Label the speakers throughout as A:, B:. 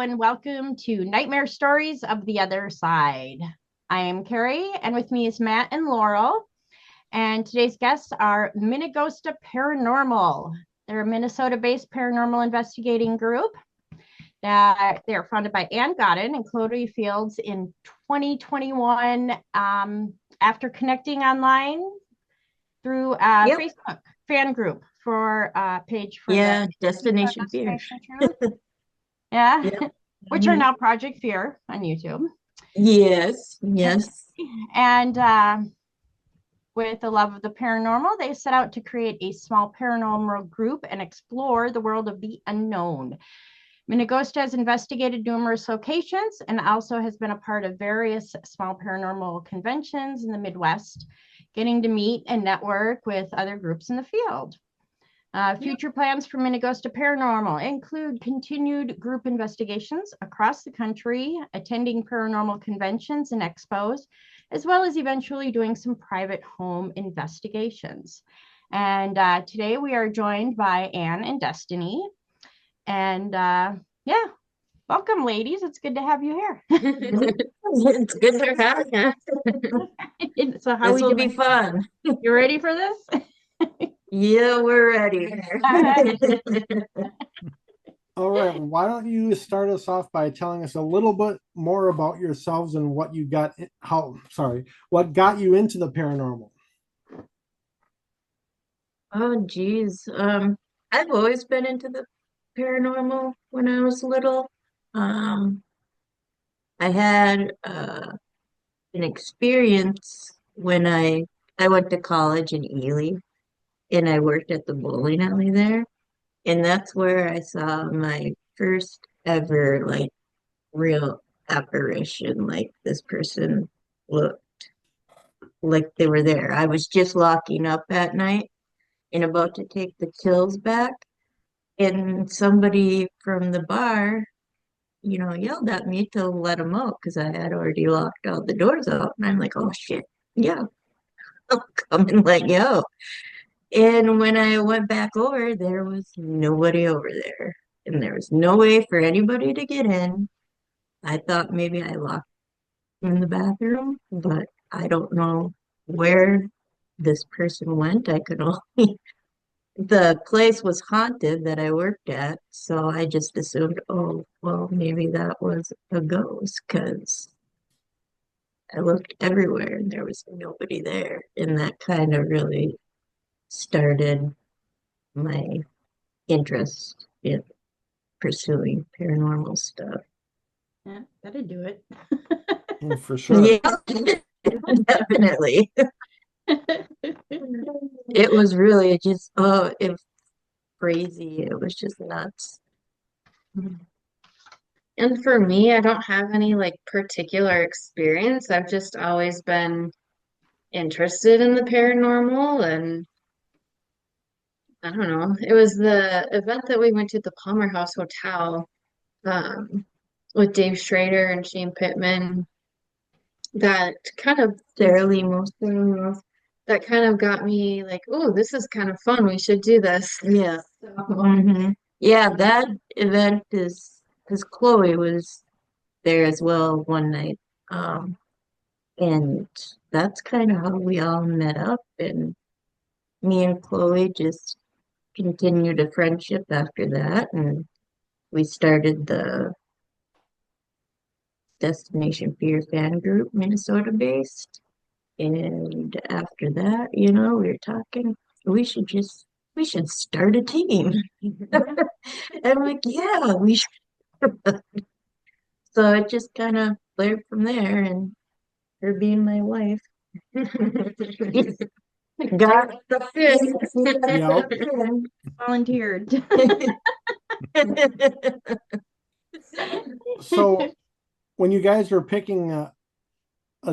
A: and welcome to Nightmare Stories of the Other Side. I am Carrie, and with me is Matt and Laurel. And today's guests are Minne-Ghosta Paranormal. They're a Minnesota-based paranormal investigating group. They're founded by Ann Godden and Chloe Fields in 2021 after connecting online through a
B: Yep.
A: Facebook fan group for a page for
B: Yeah,
A: the
B: Destination Fear.
A: Destination Truth. Yeah,
B: Yep.
A: which are
B: Mhm.
A: now Project Fear on YouTube.
B: Yes, yes.
A: And with a love of the paranormal, they set out to create a small paranormal group and explore the world of the unknown. Minne-Ghosta has investigated numerous locations and also has been a part of various small paranormal conventions in the Midwest, getting to meet and network with other groups in the field.
B: Yep.
A: Future plans for Minne-Ghosta Paranormal include continued group investigations across the country, attending paranormal conventions and expos, as well as eventually doing some private home investigations. And today we are joined by Anne and Destiny. And yeah, welcome, ladies. It's good to have you here.
B: It's good to have you.
A: So, how are
B: This
A: we
B: will be
A: doing?
B: fun.
A: You ready for this?
B: Yeah, we're ready.
A: All right.
C: All right, why don't you start us off by telling us a little bit more about yourselves and what got you into the paranormal?
B: Oh, geez. I've always been into the paranormal when I was little. Um, I had an experience when I went to college in Ely and I worked at the bowling alley there. And that's where I saw my first ever like real apparition. Like this person looked like they were there. I was just locking up at night and about to take the kills back, and somebody from the bar, yelled at me to let him out because I had already locked all the doors out. And I'm like, oh shit, yeah, I'll come and let you out. And when I went back over, there was nobody over there. And there was no way for anybody to get in. I thought maybe I locked in the bathroom, but I don't know where this person went. I could only, the place was haunted that I worked at. So I just assumed, oh, well, maybe that was a ghost because I looked everywhere and there was nobody there. And that kind of really started my interest in pursuing paranormal stuff.
A: Yeah, that'd do it.
C: For sure.
B: Yeah, definitely. It was really just, oh, it was crazy. It was just nuts.
D: And for me, I don't have any like particular experience. I've just always been interested in the paranormal, and I don't know. It was the event that we went to at the Palmer House Hotel um, with Dave Schrader and Shane Pittman that kind of
B: Fairly most of them.
D: that kind of got me like, oh, this is kind of fun. We should do this.
B: Yeah.
D: So,
B: Yeah, that event is because Chloe was there as well one night. Um, and that's kind of how we all met up. And me and Chloe just continued a friendship after that. And we started the Destination Fear fan group, Minnesota based. And after that, we were talking, we should just, we should start a team. I'm like, yeah, we should. So it just kind of flared from there and her being my wife. Got the
C: Yep.
A: Volunteered.
C: So when you guys were picking a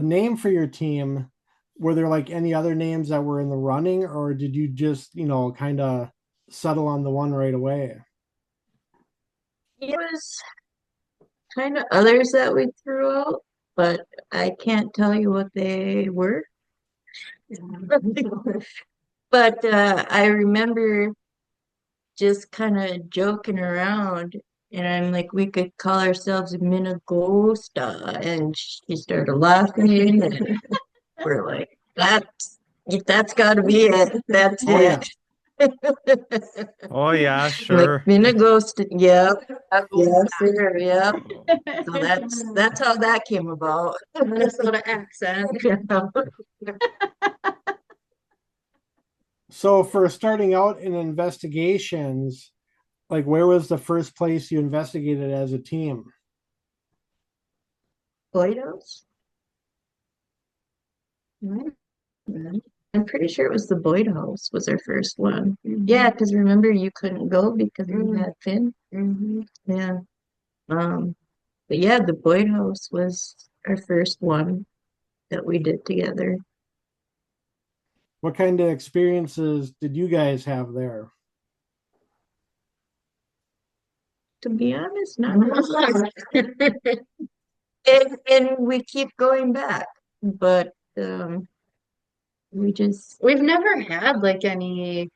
C: name for your team, were there like any other names that were in the running, or did you just, kind of settle on the one right away?
B: It was kind of others that we threw out, but I can't tell you what they were. But I remember just kind of joking around And I'm like, we could call ourselves Minne-Ghosta. And she started laughing. And we're like, that's got to be it. That's
C: Oh yeah.
B: it.
E: Oh yeah,
B: Like
E: sure.
B: Minne-Ghosta. Yep. Yes, sir. Yep. So that's how that came about.
D: Minnesota accent.
C: So for starting out in investigations, like where was the first place you investigated as a team?
B: White House? I'm pretty sure it was the Boyd House was our first one. Yeah, because remember you couldn't go because you had Finn. Yeah. Um, but yeah, the Boyd House was our first one that we did together.
C: What kind of experiences did you guys have there?
B: To be honest, not much. And we keep going back, but we just
D: We've never had like any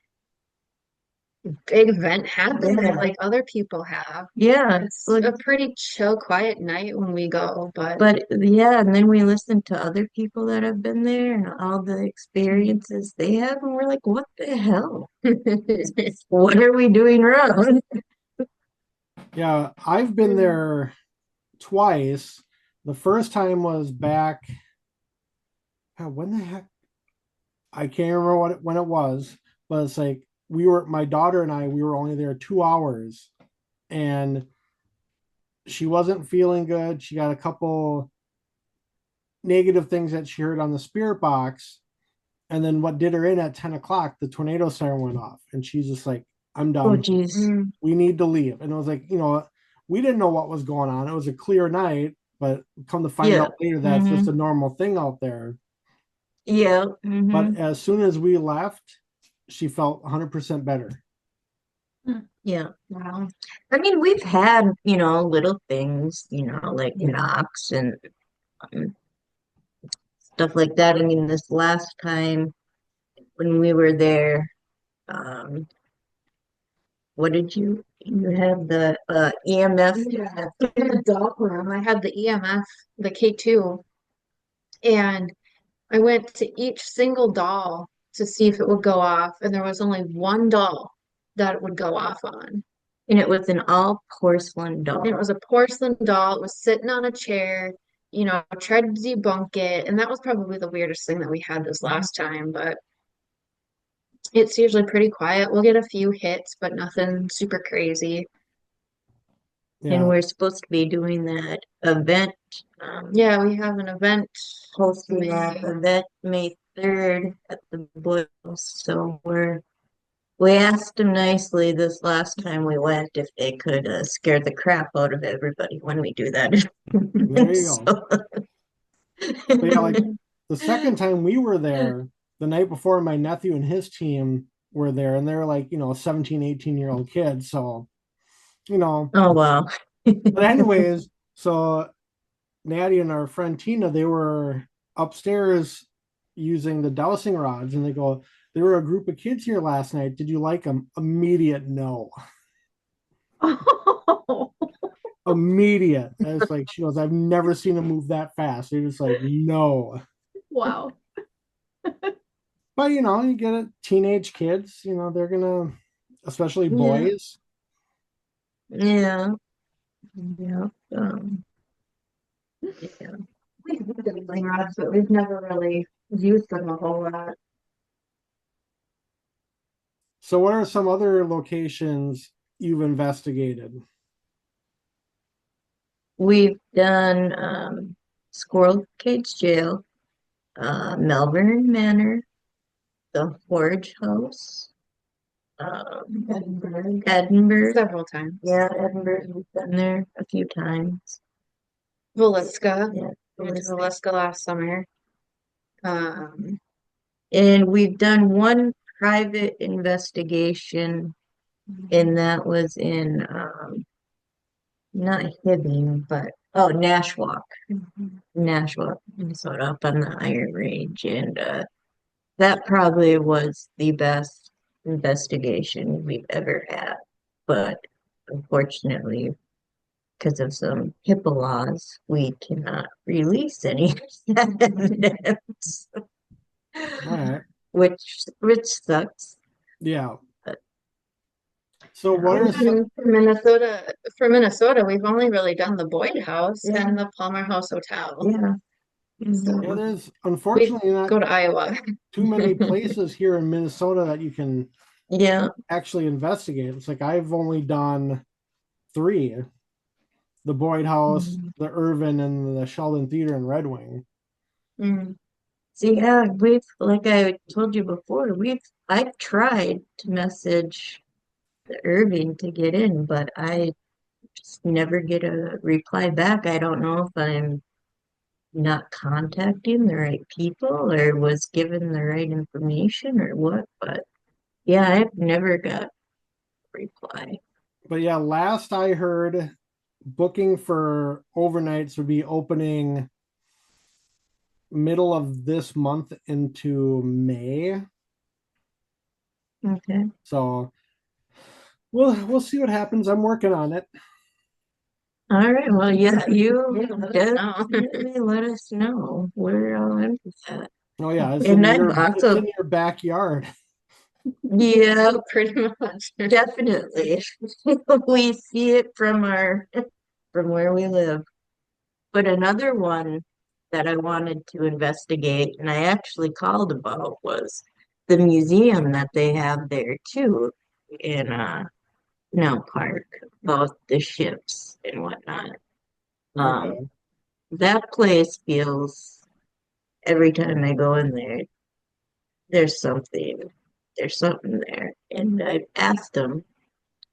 D: big event happen
B: Yeah.
D: like other people have.
B: yeah,
D: It's
B: like
D: a pretty chill, quiet night when we go, but
B: but yeah, and then we listen to other people that have been there and all the experiences they have, and we're like, what the hell? What are we doing wrong?
C: Yeah, I've been there twice. The first time was back, when the heck? I can't remember when it was, but it's like my daughter and I, we were only there 2 hours, and she wasn't feeling good. She got a couple negative things that she heard on the spirit box. And then what did her in at 10 o'clock, the tornado siren went off. And she's just like, I'm
B: Oh,
C: done.
B: geez.
C: We need to leave. And it was like, we didn't know what was going on. It was a clear night, but come to find
B: Yeah.
C: out later that's just a normal thing out there.
B: Yeah.
C: But as soon as we left, she felt 100% better.
B: Yeah.
D: wow.
B: I mean, we've had, little things, like knocks and um, stuff like that. I mean, this last time when we were there, um, what did you had the EMF?
D: Yeah. In the doll room, I had the EMF, the K2, and I went to each single doll to see if it would go off, and there was only one doll that it would go off on.
B: And it was an all porcelain doll.
D: And it was a porcelain doll. It was sitting on a chair, tried to debunk it. And that was probably the weirdest thing that we had this last time, but it's usually pretty quiet. We'll get a few hits, but nothing super crazy.
B: And
C: Yeah.
B: we're supposed to be doing that event,
D: Yeah, we have an event.
B: hosting that event May 3rd at the Boys. So we asked them nicely this last time we went if they could scare the crap out of everybody when we do that.
C: There you go.
B: So-
C: But yeah, like the second time we were there, the night before, my nephew and his team were there, and they're like, 17, 18-year-old kids. So,
B: Oh wow.
C: but anyways, so Natty and our friend Tina, they were upstairs using the dowsing rods, and they go, there were a group of kids here last night. Did you like them? Immediate no.
A: Oh,
C: Immediate. And it's like, she goes, I've never seen them move that fast. They're just like, no.
A: wow.
C: But you get it, teenage kids, they're gonna, especially
B: Yeah.
C: boys.
B: Yeah. Yeah. Yeah.
D: We have dangling rods, but we've never really used them a whole lot.
C: So what are some other locations you've investigated?
B: We've done Squirrel Cage Jail, Melbourne Manor, the Forge House, Edinburgh.
D: Several times.
B: Yeah, Edinburgh. We've been there a few times.
D: Velisca.
B: Yeah,
D: We went to Velisca last summer.
B: and we've done one private investigation, and that was in not Hibbing, but Nashwauk, Minnesota, up on the Iron Range, and that probably was the best investigation we've ever had. But unfortunately, because of some HIPAA laws, we cannot release any evidence,
C: All right.
B: which sucks.
C: Yeah.
B: But
C: So what are some,
D: And for Minnesota, we've only really done the Boyd House
B: Yeah.
D: and the Palmer House Hotel.
B: yeah. Mhm.
C: yeah, there's
D: We
C: unfortunately not
D: go to Iowa.
C: too many places here in Minnesota that you can
B: Yeah.
C: actually investigate. It's like I've only done three: the Boyd House,
B: Mhm.
C: the Irvin, and the Sheldon Theater in Red Wing.
D: Mm.
B: See, yeah, like I told you before, I've tried to message the Irving to get in, but I just never get a reply back. I don't know if I'm not contacting the right people or was given the right information or what, but yeah, I've never got a reply.
C: But yeah, last I heard, booking for overnights would be opening middle of this month into May.
B: Okay.
C: So we'll see what happens. I'm working on it.
B: All right. Well, yeah, you
D: Yeah, let us know.
B: definitely let us know. We're all into that.
C: Oh yeah,
B: And I've
C: it's
B: also,
C: in your backyard.
B: yeah,
D: Pretty much.
B: definitely. We see it from where we live. But another one that I wanted to investigate and I actually called about was the museum that they have there too in Canal Park about the ships and whatnot. Um,
C: Okay.
B: that place feels every time I go in there, there's something, there's something there. And I asked them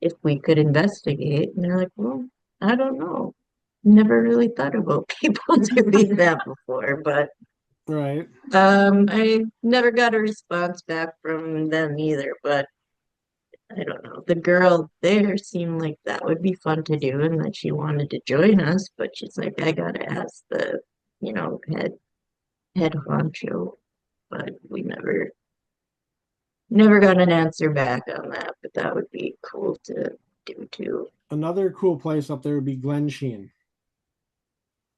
B: if we could investigate, and they're like, well, I don't know. Never really thought about people doing that before, but
C: Right.
B: I never got a response back from them either, but I don't know. The girl there seemed like that would be fun to do and that she wanted to join us, but she's like, I gotta ask the, head honcho, but we never got an answer back on that, but that would be cool to do too.
C: Another cool place up there would be Glensheen.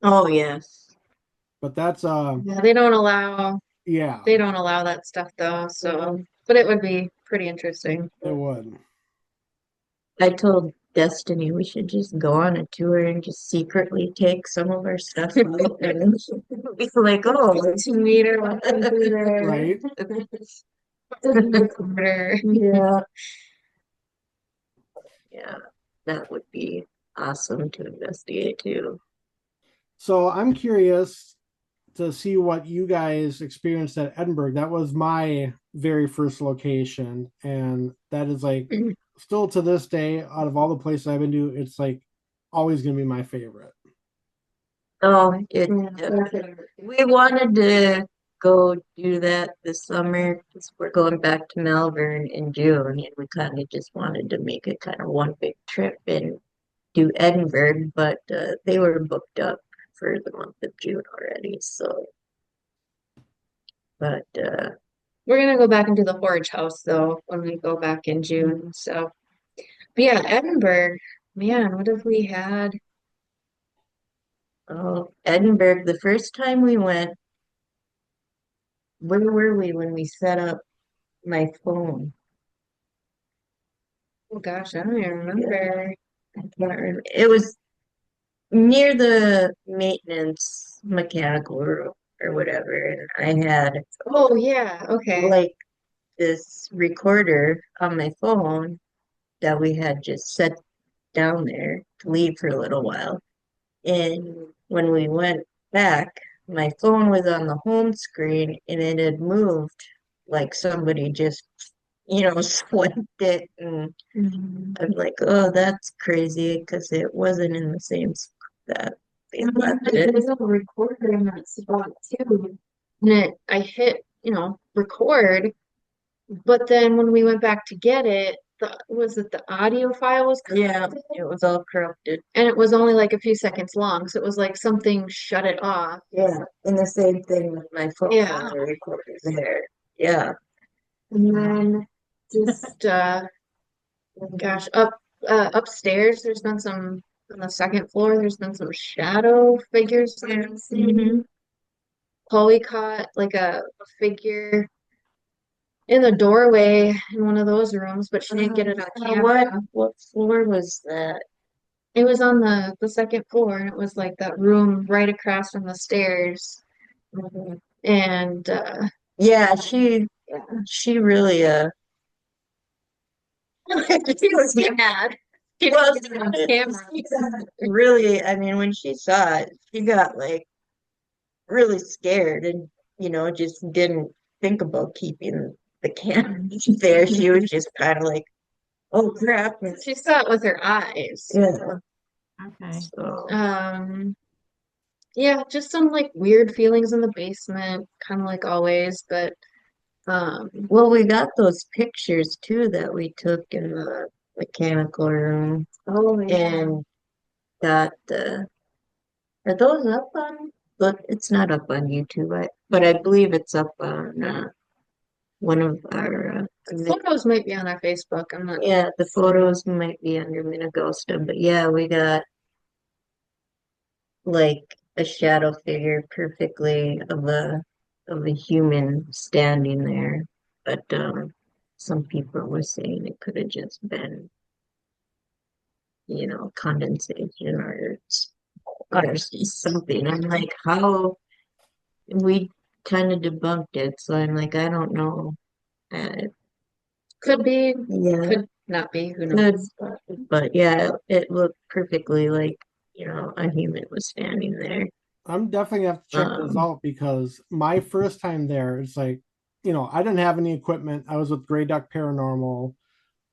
B: Oh yes.
C: But that's
D: Yeah,
C: yeah,
D: they don't allow that stuff though, so but it would be pretty interesting.
C: it would.
B: I told Destiny we should just go on a tour and just secretly take some of our stuff out and be like, oh,
D: 2 meter walking through there.
C: Right.
D: Recorder.
B: yeah, yeah, that would be awesome to investigate too.
C: So I'm curious to see what you guys experienced at Edinburgh. That was my very first location, and that is like still to this day, out of all the places I've been to, it's like always gonna be my favorite.
B: Oh,
D: Yeah.
B: we wanted to go do that this summer because we're going back to Melbourne in June, and we kind of just wanted to make it kind of one big trip and do Edinburgh, but they were booked up for the month of June already. So, but
D: We're gonna go back and do the Forge House though when we go back in June. So, but yeah, Edinburgh, man, what have we had?
B: oh, Edinburgh, the first time we went, where were we when we set up my phone?
D: Oh gosh, I don't even remember.
B: I can't remember. It was near the maintenance mechanical room or whatever, and I had
D: Oh yeah, okay.
B: like this recorder on my phone that we had just set down there to leave for a little while. And when we went back, my phone was on the home screen and it had moved like somebody just, swiped it. And
D: Mhm.
B: I was like, oh, that's crazy because it wasn't in the same spot that they left it.
D: There's a recorder in that spot too. And I hit, record, but then when we went back to get it, the audio file was
B: Yeah,
D: corrupted?
B: it was all corrupted.
D: And it was only like a few seconds long, so it was like something shut it off.
B: Yeah, and the same thing with my phone
D: Yeah.
B: on the recorder there. Yeah.
D: And then just gosh, upstairs there's been some on the second floor, there's been some shadow figures there.
B: Mhm.
D: Chloe caught like a figure in the doorway in one of those rooms, but she didn't get it on camera.
B: What floor was that?
D: It was on the second floor, and it was like that room right across from the stairs.
B: Mhm.
D: And
B: Yeah, she really
D: she was mad. She
B: well,
D: didn't get it on camera.
B: really, I mean, when she saw it, she got like really scared and just didn't think about keeping the camera there. She was just kind of like, oh crap.
D: She saw it with her eyes.
B: Yeah.
A: Okay.
B: So
D: Yeah, just some like weird feelings in the basement, kind of like always, but
B: well, we got those pictures too that we took in the mechanical room
D: oh yeah.
B: and got the are those up on but it's not up on YouTube, but I believe it's up on one of our
D: Photos might be on our Facebook. I'm not.
B: yeah, the photos might be under Minne-Ghosta, but yeah, we got like a shadow figure perfectly of a human standing there. But some people were saying it could have just been, condensation or something. I'm like, how we kind of debunked it, so I'm like, I don't know. Uh,
D: Could be,
B: yeah,
D: could not be, who
B: could,
D: knows?
B: but yeah, it looked perfectly like, a human was standing there.
C: I'm definitely gonna have to check those
B: Um,
C: out because my first time there, it's like, I didn't have any equipment. I was with Gray Duck Paranormal.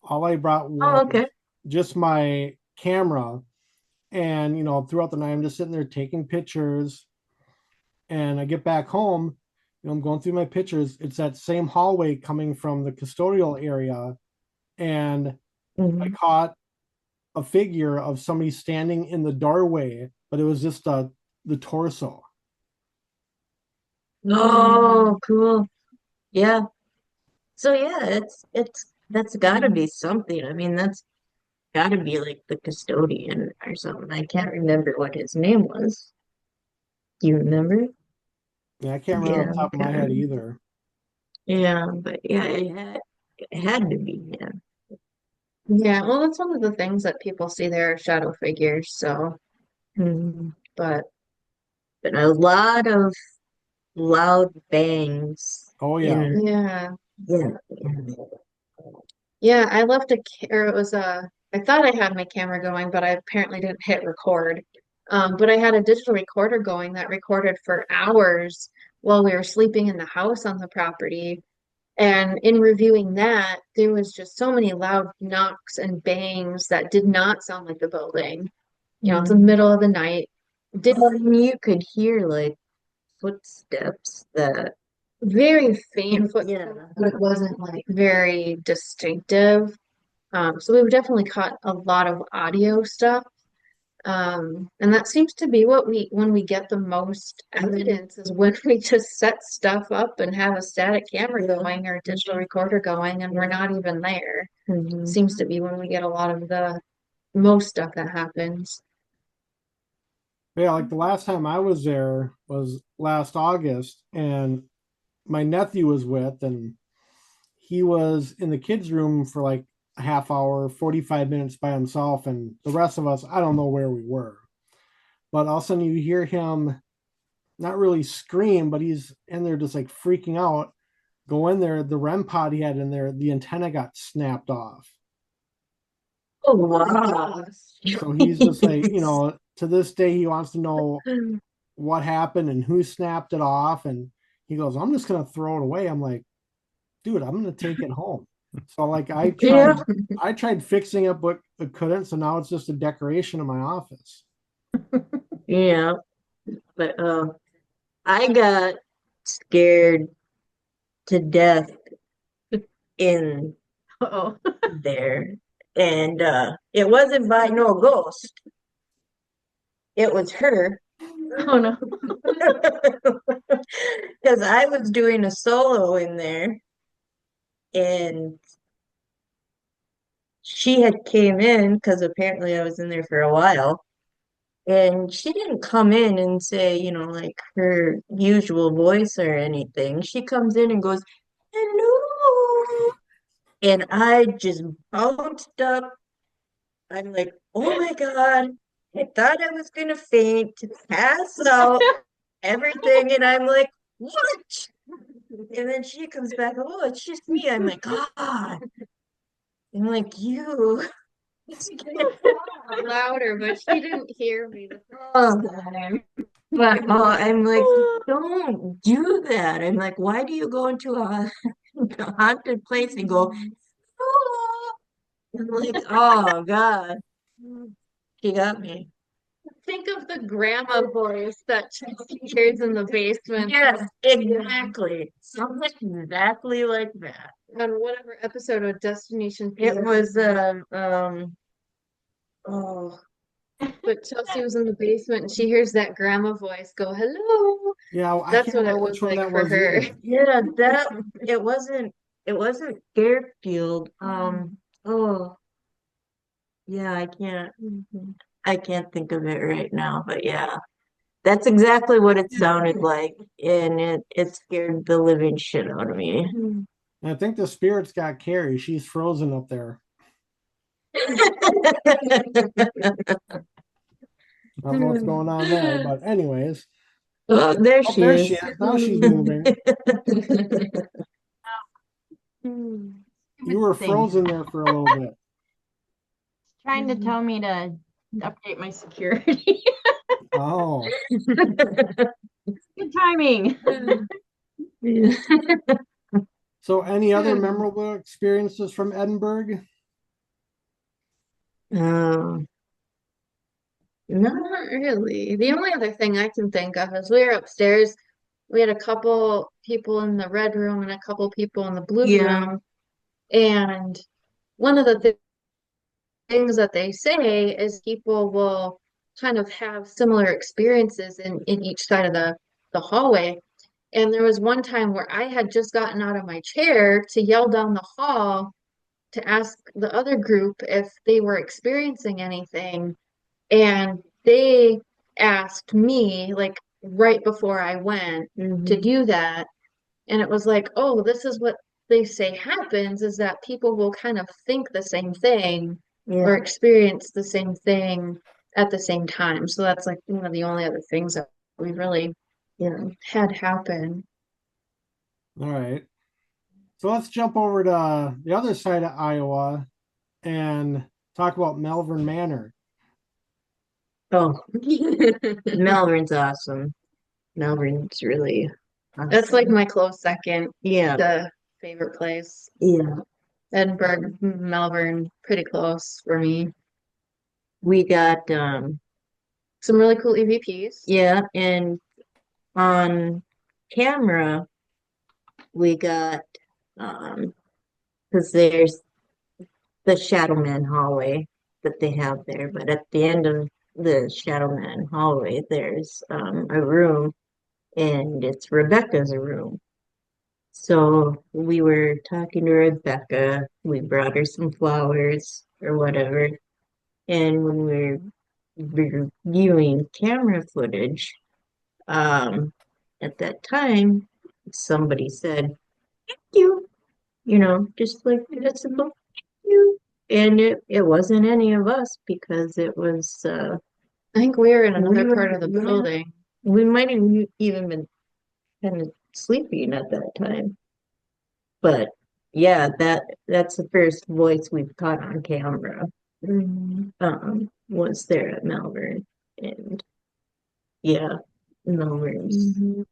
C: All I brought
B: oh,
C: was
B: okay.
C: just my camera. And, throughout the night, I'm just sitting there taking pictures. And I get back home, I'm going through my pictures. It's that same hallway coming from the custodial area. And I
B: Mhm.
C: caught a figure of somebody standing in the doorway, but it was just the torso.
B: Oh, cool. Yeah. So yeah, it's that's gotta be something. I mean, that's gotta be like the custodian or something. I can't remember what his name was. Do you remember?
C: Yeah, I can't remember off
B: Yeah,
C: the top of my head
B: okay.
C: either.
B: Yeah, but yeah, it had to be, yeah.
D: Yeah, well, that's one of the things that people see there are shadow figures. So,
B: Mhm.
D: but
B: But a lot of loud bangs
C: Oh yeah.
B: in
D: yeah,
B: yeah.
D: yeah, I left or it was I thought I had my camera going, but I apparently didn't hit record. But I had a digital recorder going that recorded for hours while we were sleeping in the house on the property. And in reviewing that, there was just so many loud knocks and bangs that did not sound like the building. It's the
B: Mhm.
D: middle of the night. Did
B: Well, and you could hear like footsteps that
D: very faint
B: yeah.
D: footsteps, but it wasn't like very distinctive. So we've definitely caught a lot of audio stuff. And that seems to be when we get the most evidence is when we just set stuff up and have a static camera going or a digital recorder going and we're not even there.
B: Mhm.
D: Seems to be when we get a lot of the most stuff that happens.
C: But yeah, like the last time I was there was last August, and my nephew was with, and he was in the kids' room for like a half hour, 45 minutes by himself, and the rest of us, I don't know where we were. But all of a sudden you hear him not really scream, but he's in there just like freaking out. Go in there, the REM pod he had in there, the antenna got snapped off.
B: Oh wow.
C: So he's just like, to this day, he wants to know what happened and who snapped it off. And he goes, I'm just going to throw it away. I'm like, dude, I'm going to take it home. So like
B: Yeah.
C: I tried fixing it, but I couldn't. So now it's just a decoration in my office.
B: Yeah. But I got scared to death in
A: Oh.
B: there. And it wasn't by no ghost. It was her.
A: Oh no.
B: Because I was doing a solo in there and she had came in because apparently I was in there for a while. And she didn't come in and say, like her usual voice or anything. She comes in and goes, "Hello." And I just bounced up. I'm like, "Oh my God." I thought I was gonna faint, pass out, everything. And I'm like, "What?" And then she comes back, "Oh, it's just me." I'm like, "God." I'm like, "You."
D: Louder, but she didn't hear me the
B: Oh,
D: first time.
B: but I'm like, don't do that. I'm like, why do you go into a, a haunted place and go, "Oh." I'm like, oh God, she got me.
D: Think of the grandma voice that she hears in the basement
B: Yes, exactly. Something exactly like that.
D: on whatever episode of Destination
B: It
D: Pizza.
B: was, oh,
D: But Chelsea was in the basement and she hears that grandma voice go, "Hello."
C: Yeah, I
D: That's
C: can't
D: what it
C: remember
D: was
C: which one
D: like
C: that
D: for
C: was
D: her.
C: either.
B: yeah, it wasn't Fairfield. Oh, yeah, I can't think of it right now, but yeah. That's exactly what it sounded like, and it scared the living shit out of me.
C: And I think the spirits got Carrie. She's frozen up there. I don't know what's going on there, but anyways.
B: Oh, there
C: Oh,
B: she
C: there she
B: is.
C: is. Now she's moving. You were
B: Thing.
C: frozen there for a little bit.
A: Trying to tell me to update my security.
C: Oh,
A: Good timing.
C: so any other memorable experiences from Edinburgh?
B: Um,
D: Not really. The only other thing I can think of is we were upstairs. We had a couple people in the red room and a couple people in the blue
B: yeah,
D: room. And one of the things that they say is people will kind of have similar experiences in each side of the hallway. And there was one time where I had just gotten out of my chair to yell down the hall to ask the other group if they were experiencing anything. And they asked me, like, right before I went to
B: mhm,
D: do that. And it was like, oh, this is what they say happens is that people will kind of think the same thing
B: yeah,
D: or experience the same thing at the same time. So that's like one of the only other things that we really
B: yeah.
D: had happen.
C: All right. So let's jump over to the other side of Iowa and talk about Malvern Manor.
B: Oh, Melbourne's awesome. Melbourne's really
D: That's like
B: awesome.
D: my close second,
B: Yeah,
D: the favorite place.
B: yeah.
D: Edinburgh, Melbourne, pretty close for me.
B: We got
D: Some really cool EVPs.
B: yeah, and on camera we got because there's the Shadow Man hallway that they have there, but at the end of the Shadow Man hallway there's a room, and it's Rebecca's room. So we were talking to Rebecca, we brought her some flowers or whatever, and when we were reviewing camera footage, um at that time somebody said you, just like that's a book you. And it wasn't any of us because it was
D: I think we were in
B: we
D: another
B: were
D: part of the
B: yeah,
D: building.
B: we might have even been kind of sleeping at that time. But yeah, that's the first voice we've caught on camera. Was there at Malvern. And yeah, Melbourne's
D: Mhm.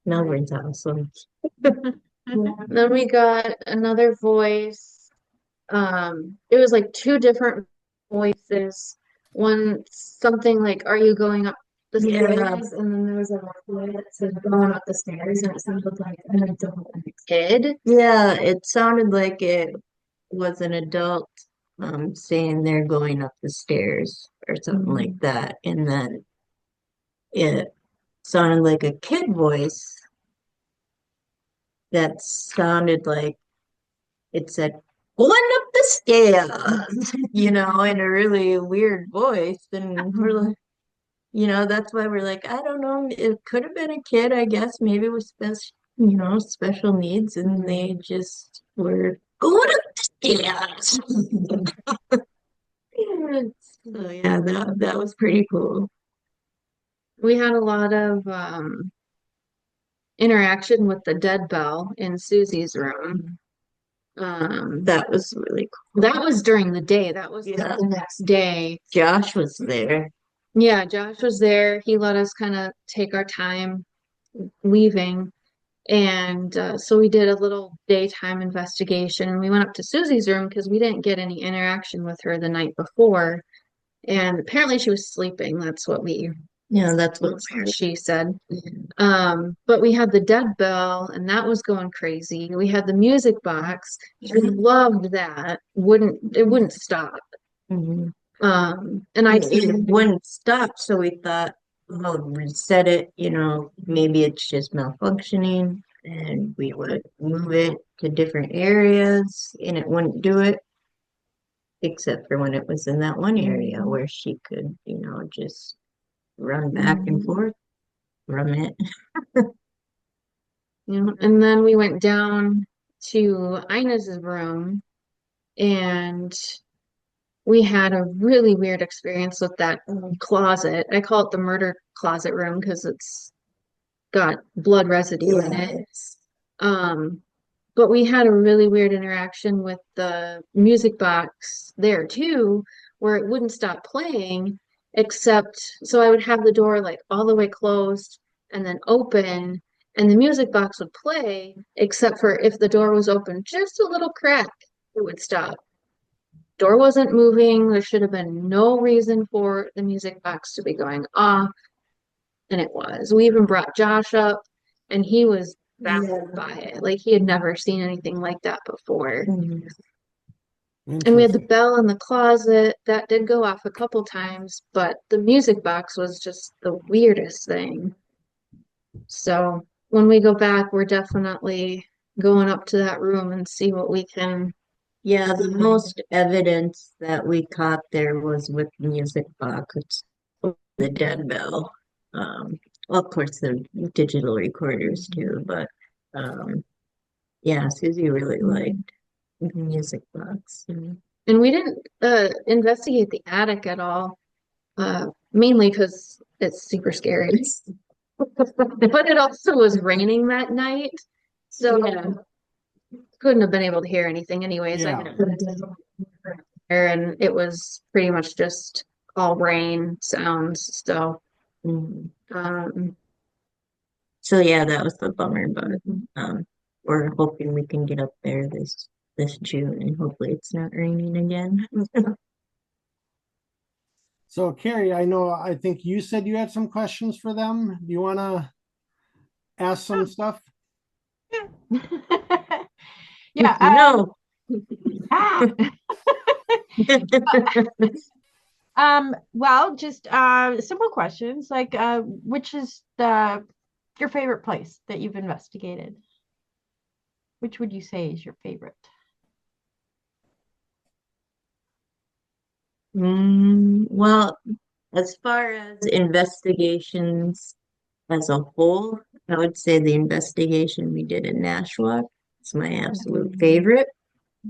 B: Melbourne's awesome.
D: Then we got another voice. It was like two different voices. One something like, "Are you going up the
B: Yeah,
D: stairs?" And then there was a voice that said, "Going up the stairs," and it sounded like an adult and a kid.
B: yeah, it sounded like it was an adult saying they're going up the stairs or something like that. And then it sounded like a kid voice that sounded like it said, "Going up the stairs," in a really weird voice. And we're like, That's why we're like, I don't know, it could have been a kid, I guess, maybe with special needs, and they just were going up the stairs. So yeah, that was pretty cool.
D: We had a lot of interaction with the dead bell in Susie's room.
B: That was really cool.
D: That was during the day. That was
B: Yeah.
D: the next day.
B: Josh was there.
D: Yeah, Josh was there. He let us kind of take our time leaving. And so we did a little daytime investigation. We went up to Susie's room because we didn't get any interaction with her the night before. And apparently she was sleeping. That's what
B: That's what
D: she said. But we had the dead bell, and that was going crazy. We had the music box. We loved that. It wouldn't stop.
B: Mhm.
D: And
B: It wouldn't stop, so we thought, well, reset it, maybe it's just malfunctioning, and we would move it to different areas, and it wouldn't do it, except for when it was in that one area where she could, just run back and forth from it.
D: and then we went down to Inez's room, and we had a really weird experience with that closet. I call it the murder closet room because it's got blood residue in it. Um, but we had a really weird interaction with the music box there too, where it wouldn't stop playing, except so I would have the door like all the way closed and then open, and the music box would play, except for if the door was open just a little crack, it would stop. Door wasn't moving. There should have been no reason for the music box to be going off, and it was. We even brought Josh up, and he was baffled by it. Like he had never seen anything like that before.
B: Mhm.
D: And we had the bell in the closet that did go off a couple times, but the music box was just the weirdest thing. So when we go back, we're definitely going up to that room and see what we can.
B: Yeah, the most evidence that we caught there was with the music box, the dead bell. Well, of course, the digital recorders too, but yeah, Susie really liked the music box.
D: And we didn't investigate the attic at all, mainly because it's super scary. But it also was raining that night, so
B: Yeah.
D: couldn't have been able to hear anything anyways. I
C: Yeah.
D: and it was pretty much just all rain sounds. So,
B: Mhm.
D: um,
B: So yeah, that was the bummer, but we're hoping we can get up there this June, and hopefully it's not raining again.
C: So Carrie, I think you said you had some questions for them. Do you want to ask some stuff?
A: Yeah.
B: No.
A: Ah. Well, just simple questions like which is your favorite place that you've investigated? Which would you say is your favorite?
B: Well, as far as investigations as a whole, I would say the investigation we did in Nashua is my absolute favorite.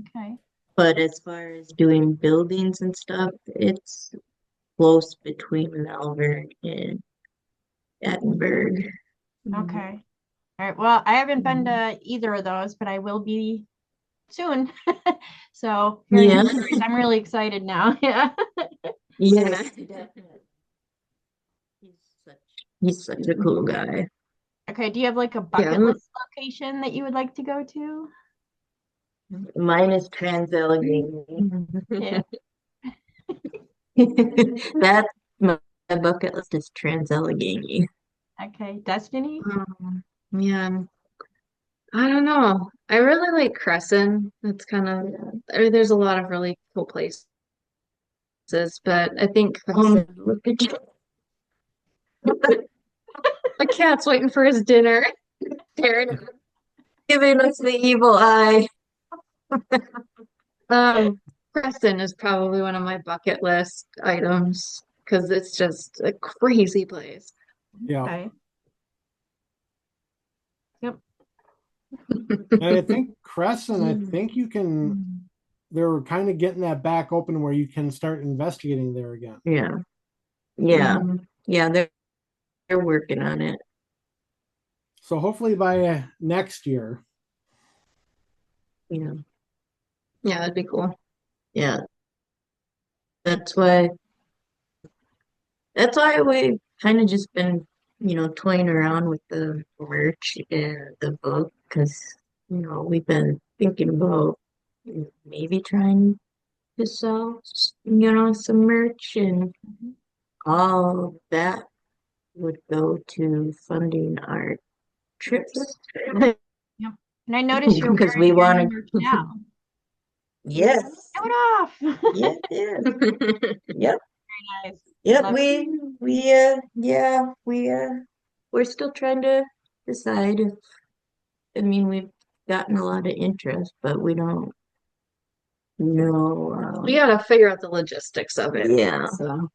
A: Okay.
B: But as far as doing buildings and stuff, it's close between Malvern and Edinburgh.
A: Okay. All right. Well, I haven't been to either of those, but I will be soon. So hearing
B: Yeah.
A: the stories, I'm really excited now. Yeah.
B: Yes, definitely. He's such a cool guy.
A: Okay. Do you have like a
D: Yeah,
A: bucket list location that you would like to go to?
B: Mine is Trans-Allegheny.
A: Yeah.
B: That's my bucket list is Trans-Allegheny.
A: Okay. Destiny?
D: yeah, I don't know. I really like Crescent. It's kind of, I mean, there's a lot of really cool places, but I think Crescent,
B: Look at you.
D: the cat's waiting for his dinner. Staring at
B: Giving us the evil eye.
D: Preston is probably one of my bucket list items because it's just a crazy place.
C: Yeah.
A: Okay. Yep.
C: And I think Crescent, I think you can, they're kind of getting that back open where you can start investigating there again.
B: Yeah. Yeah.
D: Mhm.
B: Yeah, they're working on it.
C: So hopefully by next year.
B: Yeah.
D: Yeah, that'd be cool.
B: Yeah. That's why we've kind of just been, toying around with the merch and the book because, we've been thinking about maybe trying to sell, some merch, and all that would go to funding our trips.
A: Yep. And I noticed you're
B: Because
A: wearing
B: we
A: your new
B: want
A: merch
B: to,
A: now.
B: yes,
A: Show it off.
B: yeah, yep,
A: Nice.
B: yep.
A: Love
B: We're still trying to decide if, I mean, we've gotten a lot of interest, but we don't know.
D: We gotta figure out the logistics of it.
B: Yeah.
D: So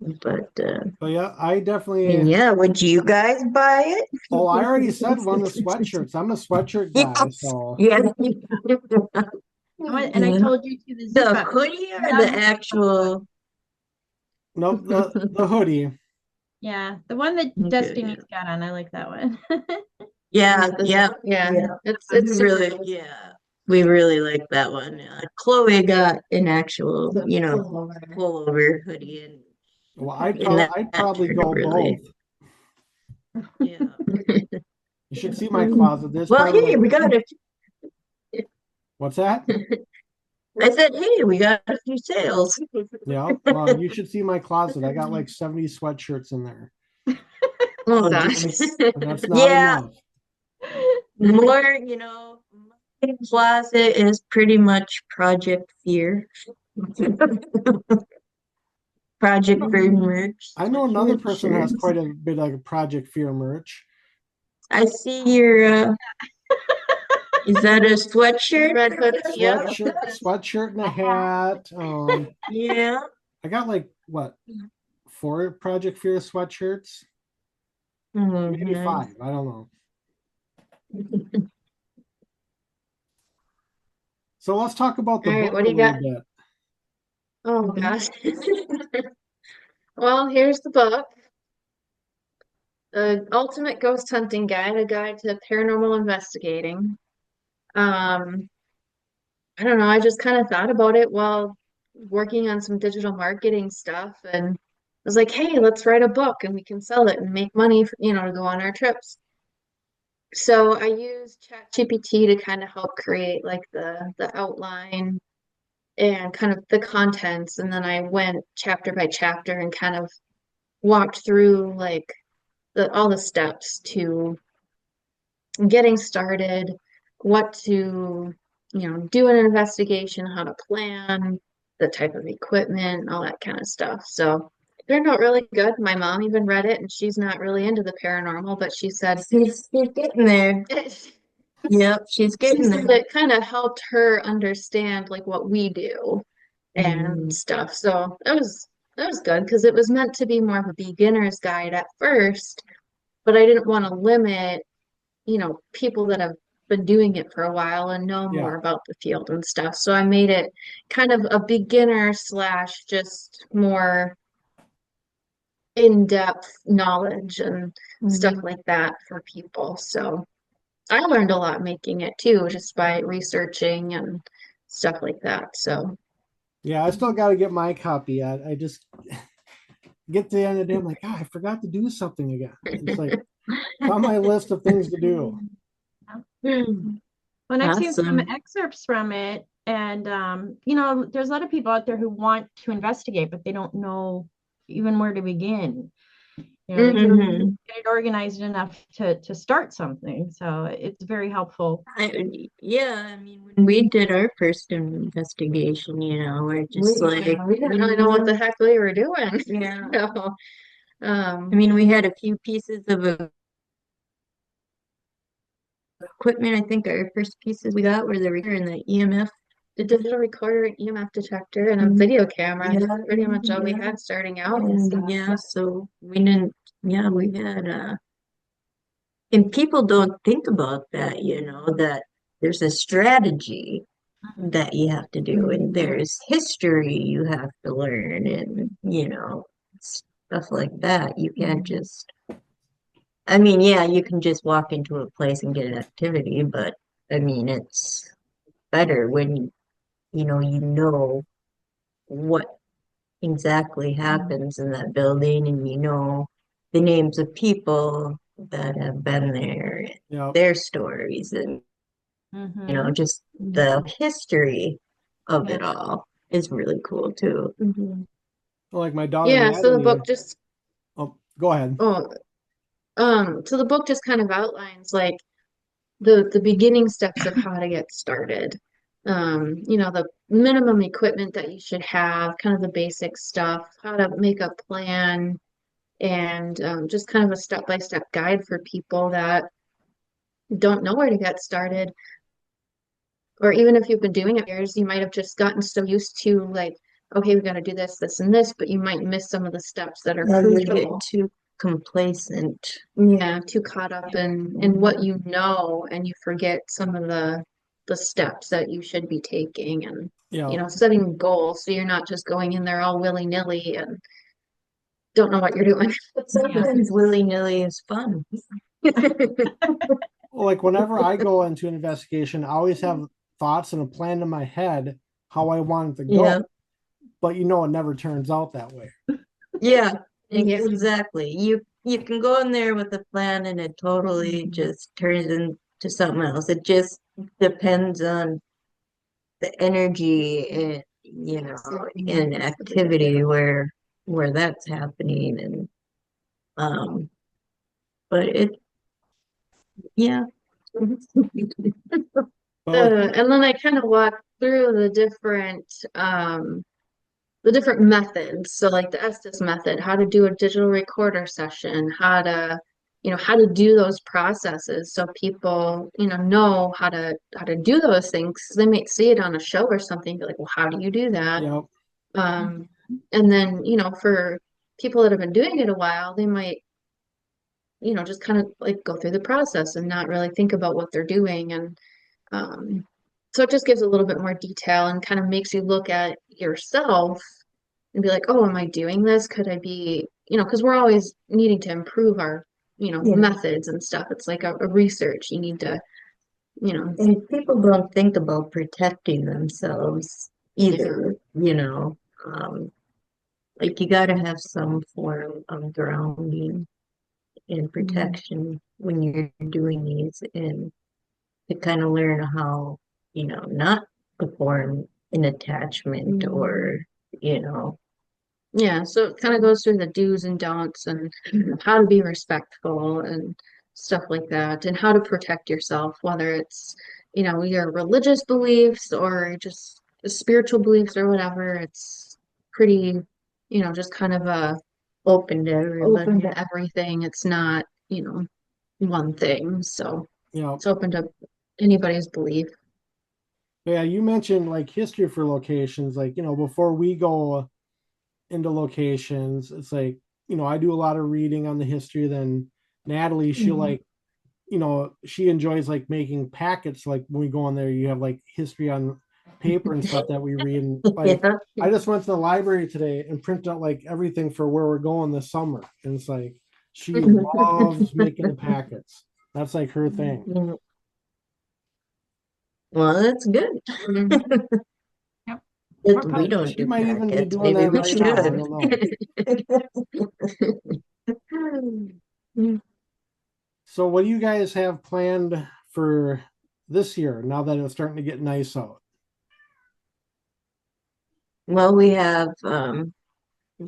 B: But
C: So yeah, I definitely,
B: yeah, would you guys buy it?
C: oh, I already said one of the sweatshirts. I'm a sweatshirt guy,
B: Yes.
C: so
B: Yeah.
A: And I told you to the zip
B: The
A: up.
B: hoodie or
A: Yeah.
B: the actual?
C: nope, the hoodie.
A: Yeah, the one that
B: Okay,
A: Destiny's got on. I like that one.
B: Yeah, yeah,
D: yeah,
B: yeah.
D: it's
B: We
D: super
B: really,
D: cool.
B: yeah, we really like that one. Chloe got an actual, pullover hoodie, and
C: Well, I'd
B: that
C: probably
B: turned out
C: go
B: really,
C: both.
B: yeah.
C: You should see my closet. There's
B: Well,
C: probably
B: hey,
C: like,
B: we got a.
C: what's that?
B: I said, hey, we got a few sales.
C: Yeah, well, you should see my closet. I got like 70 sweatshirts in there,
B: Oh,
D: Gosh.
B: geez.
C: and that's not
B: Yeah,
C: enough.
B: more, my closet is pretty much Project Fear. Project Fear merch.
C: I know another person has
B: shirts.
C: quite a bit of Project Fear merch.
B: I see your, is that a sweatshirt?
D: Red hoodie. Yeah.
C: Sweatshirt and a hat.
B: Yeah.
C: I got like what, 4 Project Fear sweatshirts?
B: Oh,
C: Maybe
B: nice.
C: 5. I don't know. So let's talk about the
D: All right,
C: book
D: what
C: a
D: do you
C: little
D: got?
C: bit.
D: Oh gosh. Well, here's the book. The Ultimate Ghost Hunting Guide, a guide to paranormal investigating. Um, I don't know, I just kind of thought about it while working on some digital marketing stuff, and I was like, hey, let's write a book and we can sell it and make money for, to go on our trips. So I used ChatGPT to kind of help create like the outline and kind of the contents, and then I went chapter by chapter and kind of walked through like all the steps to getting started, what to, do an investigation, how to plan, the type of equipment, all that kind of stuff. So it turned out really good. My mom even read it, and she's not really into the paranormal, but she said
B: She's getting there. Yep, she's
D: she
B: getting
D: said
B: there.
D: it kind of helped her understand like what we do and stuff. So that was good because it was meant to be more of a beginner's guide at first, but I didn't want to limit, people that have been doing it for a while and know
C: Yeah.
D: more about the field and stuff. So I made it kind of a beginner slash just more in-depth knowledge and stuff like that for people. So I learned a lot making it too, just by researching and stuff like that. So
C: Yeah, I still got to get my copy. I just get to the end of the day, I'm like, I forgot to do something again. It's like it's on my list of things to do.
A: Well, and I've seen some
B: Awesome.
A: excerpts from it, and there's a lot of people out there who want to investigate, but they don't know even where to begin. They can't
B: Mhm.
A: get it organized enough to start something. So it's very helpful.
B: Yeah, I mean, when we did our first investigation, we're just
D: we
B: like,
D: didn't really know what the heck we were doing.
B: yeah.
D: So,
B: I mean, we had a few pieces of equipment. I think our first pieces we got were the reader and the EMF
D: a digital recorder, an EMF detector, and a video camera.
B: Yeah,
D: That's pretty much all we
B: yeah.
D: had starting out and stuff.
B: Yeah, so we didn't, yeah, we had, and people don't think about that, that there's a strategy that you have to do, and there's history you have to learn, and, stuff like that. You can't just, I mean, yeah, you can just walk into a place and get an activity, but I mean, it's better when you know what exactly happens in that building, and the names of people that have been there,
C: Yeah.
B: their stories, and
A: Mm-hmm.
B: just the history of it all is really cool too.
C: Like my daughter
D: Yeah, so the
C: Natalie.
D: book just
C: Oh, go ahead.
D: oh so the book just kind of outlines like the beginning steps of how to get started. The minimum equipment that you should have, kind of the basic stuff, how to make a plan, and just kind of a step-by-step guide for people that don't know where to get started. Or even if you've been doing it years, you might have just gotten so used to like, okay, we got to do this, this, and this, but you might miss some of the steps that are
B: Yeah, you get
D: crucial.
B: too complacent.
D: Yeah, too caught up in what you know, and you forget some of the steps that you should be taking, and
C: Yeah.
D: setting goals so you're not just going in there all willy-nilly and don't know what you're doing.
B: But sometimes willy-nilly is fun.
C: Like whenever I go into an investigation, I always have thoughts and a plan in my head how I want it to
B: Yeah,
C: go. But it never turns out that way.
B: yeah,
D: Yeah.
B: exactly. You can go in there with a plan and it totally just turns into something else. It just depends on the energy and and activity where that's happening, and um but it yeah.
C: But like,
D: And then I kind of walk through the different methods. So like the Estes method, how to do a digital recorder session, how to do those processes so people, know how to do those things. They might see it on a show or something, be like, well, how do you do that?
C: yeah,
D: Um, and then, for people that have been doing it a while, they might, just kind of like go through the process and not really think about what they're doing. And so it just gives a little bit more detail and kind of makes you look at yourself and be like, oh, am I doing this? Could I be, because we're always needing to improve our,
B: Yeah.
D: methods and stuff. It's like a research. You need to,
B: And people don't think about protecting themselves either, like you got to have some form of grounding and protection when you're doing these, and to kind of learn how, not to form an attachment, or, you know,
D: yeah. So it kind of goes through the do's and don'ts and how to be respectful and stuff like that, and how to protect yourself, whether it's, your religious beliefs or just spiritual beliefs or whatever. It's pretty, just kind of
B: open to everybody.
D: open to everything. It's not, one thing. So
C: yeah.
D: it's open to anybody's belief.
C: Yeah, you mentioned like history for locations. Like, before we go into locations, it's like, I do a lot of reading on the history. Then Natalie, she'll like, she enjoys like making packets. Like when we go on there, you have like history on paper and stuff that we read. And like,
B: Yeah.
C: I just went to the library today and printed out like everything for where we're going this summer. And it's like, she loves making the packets. That's like her thing.
B: Mm. Well, that's good.
A: Yep.
B: We don't
C: She
B: do
C: might even be
B: packets.
C: doing
B: Maybe
C: that
B: we
C: right now. I
B: should.
C: don't know. So, what do you guys have planned for this year now that it's starting to get nice out?
B: Well, we have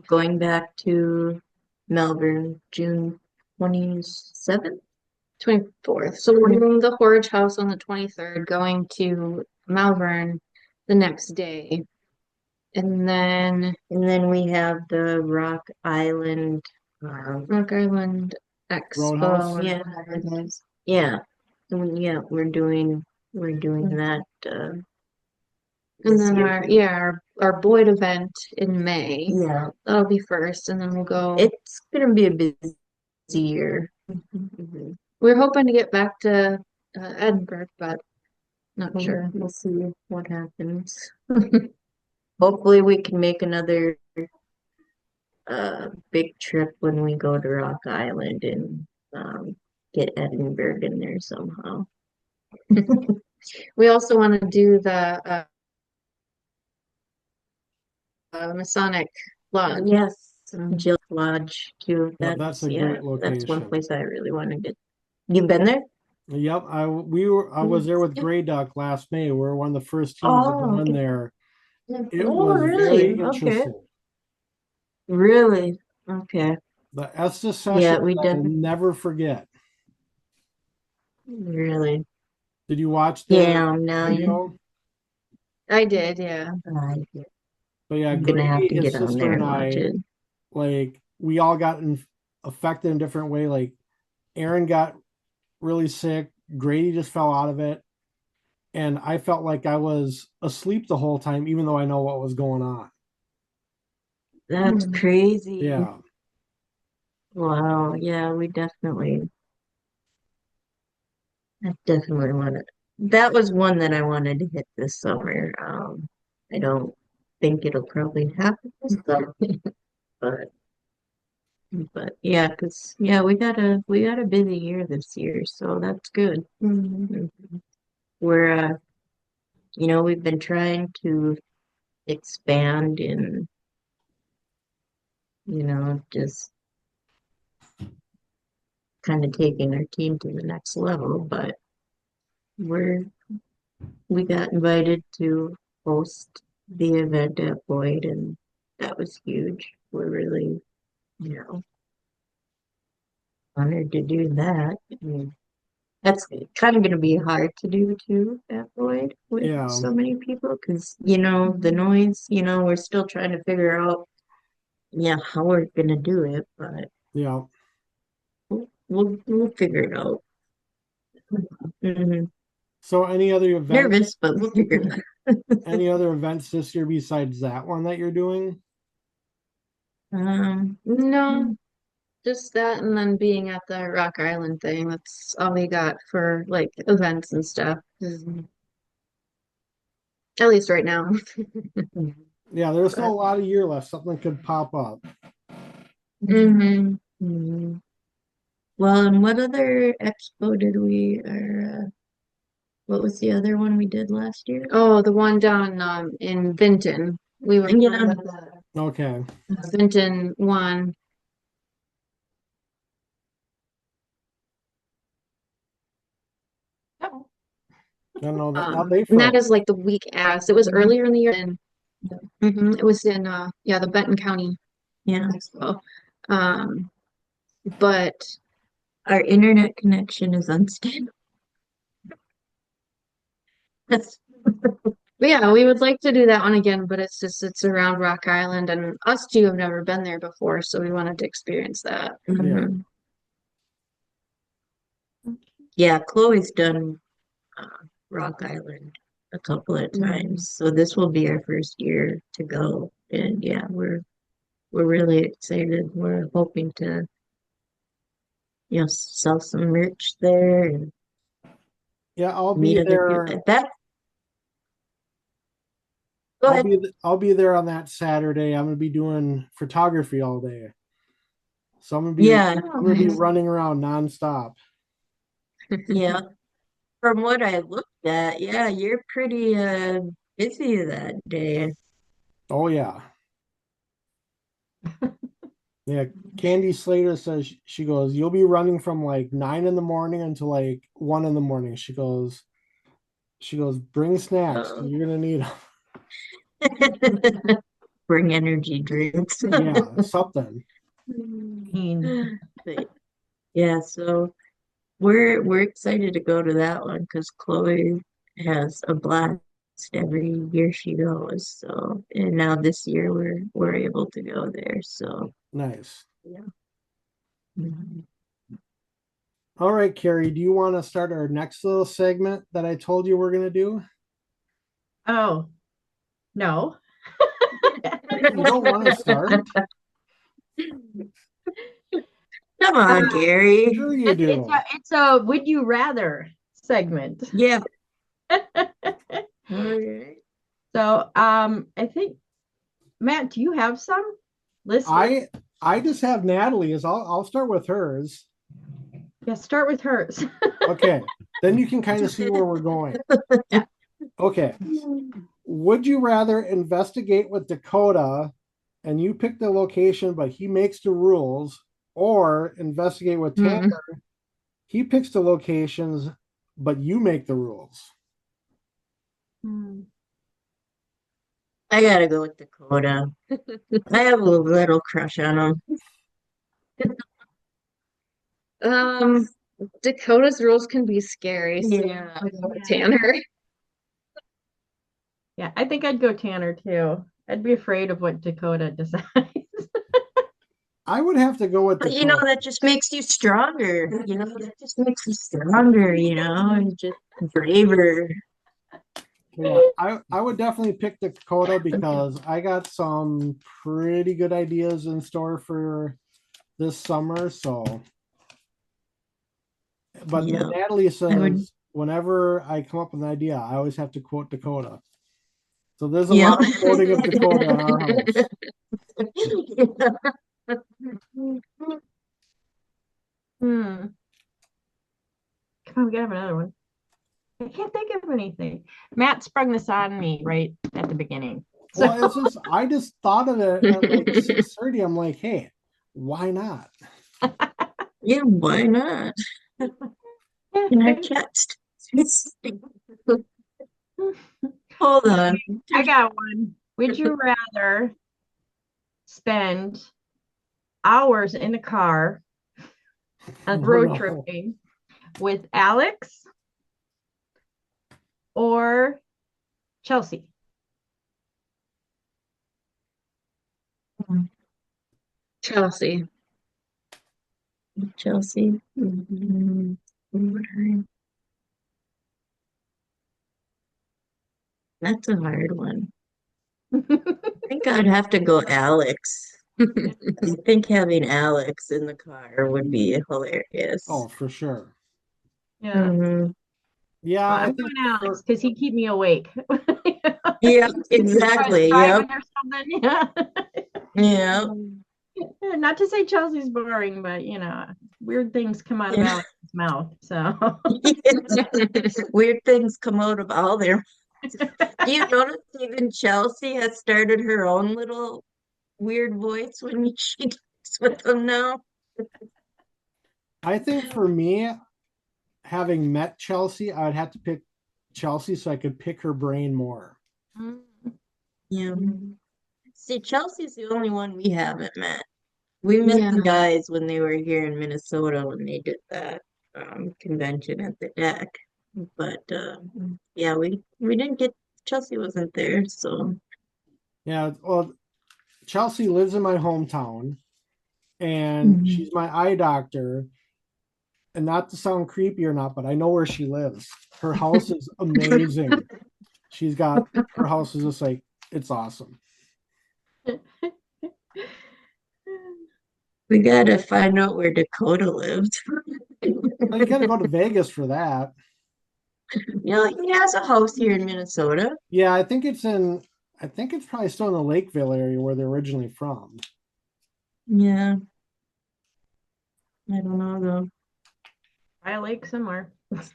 B: going back to Melbourne June 27th.
D: 24th. So we're doing the Horridge House on the 23rd, going to Malvern the next day. And then
B: And then we have the Rock Island
D: Rock Island Expo
C: Roadhouse?
D: or
B: Yeah.
D: whatever it is.
B: yeah. Yeah, we're doing that
D: And
B: this
D: then
B: year.
D: our Boyd event in May.
B: Yeah,
D: That'll be first, and then we'll go.
B: it's gonna be a busy year. Mhm.
D: We're hoping to get back to Edinburgh, but not sure.
B: We'll see what happens. Hopefully we can make another big trip when we go to Rock Island and get Edinburgh in there somehow.
D: We also want to do the Masonic Lodge.
B: Yes, Jill Lodge too.
C: Yeah, that's a great
B: That's one
C: location.
B: place I really want to get. You've been there?
C: Yep, I was there with Grey Duck last May. We're one of the first teams to go
B: Oh,
C: in
B: okay.
C: there. It
B: Oh,
C: was
B: really?
C: very
B: Okay.
C: interesting.
B: Really? Okay.
C: The Estes
B: Yeah,
C: session
B: we
C: I will
B: definitely
C: never forget.
B: really.
C: Did you watch the
B: Yeah, now you
C: video?
D: I did, yeah.
B: I'm
C: But yeah,
B: gonna have
C: Grady,
B: to
C: his
B: get on
C: sister,
B: there
C: and
B: and watch
C: I,
B: it.
C: like, we all got affected in a different way. Like, Aaron got really sick. Grady just fell out of it. And I felt like I was asleep the whole time, even though I know what was going on.
B: That's crazy.
C: Yeah.
B: Wow. Yeah, I definitely wanted. That was one that I wanted to hit this summer. I don't think it'll probably happen this summer, but yeah, because yeah, we got a busy year this year, so that's good. We're we've been trying to expand and just kind of taking our team to the next level, but we're we got invited to host the event at Boyd, and that was huge. We're really, you know, honored to do that. I mean, that's kind of going to be hard to do too at Boyd with
C: Yeah.
B: so many people because, the noise, we're still trying to figure out, yeah, how we're going to do it, but
C: Yeah.
B: we'll figure it out. Mhm.
C: So any other events
B: Nervous, but we'll figure it out.
C: this year besides that one that you're doing?
D: No, just that, and then being at the Rock Island thing. That's all we got for like events and stuff. At least right now.
C: Yeah, there's still
B: But-
C: a lot of year left. Something could pop up.
D: hmm
B: Mhm. Well, and what other expo did what was the other one we did last year?
D: Oh, the one down in Vinton. We were
B: Yeah.
D: part of the
C: Okay.
D: Vinton one.
A: Oh,
C: I don't know that now they
D: And that
C: froze.
D: is like the week as it was earlier in the year, and it was in the Benton County
B: Yeah.
D: Expo. Um, but
B: Our internet connection is unstable. That's
D: But yeah, we would like to do that one again, but it's around Rock Island, and us two have never been there before, so we wanted to experience that.
B: Mhm. Yeah, Chloe's done Rock Island a couple of times, so this will be our first year to go, and yeah, we're really excited. We're hoping to sell some merch there and
C: Yeah, I'll
B: meet
C: be
B: other people.
C: there.
B: Go ahead.
C: I'll be there on that Saturday. I'm gonna be doing photography all day. So
B: Yeah,
C: I'm gonna be running around nonstop.
B: yeah. From what I looked at, yeah, you're pretty busy that day.
C: Oh yeah. Yeah. Candy Slater says she goes, you'll be running from like 9 in the morning until like 1 in the morning. She goes, bring snacks.
B: Oh.
C: You're gonna need them.
B: Bring energy drinks.
C: Yeah, something.
B: But, yeah, so we're excited to go to that one because Chloe has a blast every year she goes. So, and now this year we're able to go there. So,
C: Nice.
B: yeah. Mhm.
C: All right, Carrie, do you want to start our next little segment that I told you we're gonna do?
A: oh, No.
C: You don't want to start?
B: Come on, Gary.
C: Sure you
A: It's
C: do.
A: it's a would you rather segment.
B: Yeah. All right.
A: So I think Matt, do you have some listed?
C: I just have Natalie's. I'll start with hers.
A: Yeah, start with hers.
C: Okay. Then you can kind of see where we're going.
A: Yeah.
C: Okay. Would you rather investigate with Dakota and you pick the location, but he makes the rules, or investigate with Tanner? He picks the locations, but you make the rules.
B: I gotta go with Dakota. I have a little crush on him.
D: Dakota's rules can be scary, so
B: Yeah.
D: I'll go with Tanner.
A: Yeah, I think I'd go Tanner too. I'd be afraid of what Dakota decides.
C: I would have to go with
B: But
C: Dakota.
B: that just makes you stronger. That just makes you stronger, and just braver.
C: Yeah, I would definitely pick Dakota because I got some pretty good ideas in store for this summer. So, but
B: Yeah.
C: Natalie says whenever I come up with an idea, I always have to quote Dakota. So there's a lot of quoting of Dakota in our house.
A: Come on, we gotta have another one. I can't think of anything. Matt sprung this on me right at the beginning. So
C: Well, it's just I just thought of it at like 6:30. I'm like, hey, why not?
B: Yeah, why not? In our text. Hold on.
A: I got one. Would you rather spend hours in the car on road tripping with Alex or Chelsea?
D: Chelsea.
B: Chelsea. That's a hard one. I think I'd have to go Alex. I think having Alex in the car would be hilarious.
C: Oh, for sure.
A: Yeah.
B: Mhm.
C: Yeah,
A: Well,
C: I
A: I'm
C: think
A: going Alex because he keep me awake.
B: Yeah, exactly. Yep.
A: Driving or something. Yeah.
B: Yeah.
A: Not to say Chelsea's boring, but weird things come out of
B: Yeah.
A: Alex's mouth. So
B: Weird things come out of all their. Do you notice even Chelsea has started her own little weird voice when she talks with them now?
C: I think for me, having met Chelsea, I would have to pick Chelsea so I could pick her brain more.
B: Yeah. See, Chelsea's the only one we haven't met. We met the guys when they were here in Minnesota when they did that convention at the deck. But yeah, we didn't get Chelsea wasn't there, so
C: Yeah, well, Chelsea lives in my hometown and she's my eye doctor. And not to sound creepy or not, but I know where she lives. Her house is amazing. Her house is just like, it's awesome.
B: we gotta find out where Dakota lived.
C: Well, you got to go to Vegas for that.
B: He has a house here in Minnesota.
C: Yeah, I think it's probably still in the Lakeville area where they're originally from.
B: Yeah. I don't know though.
A: by a lake somewhere. But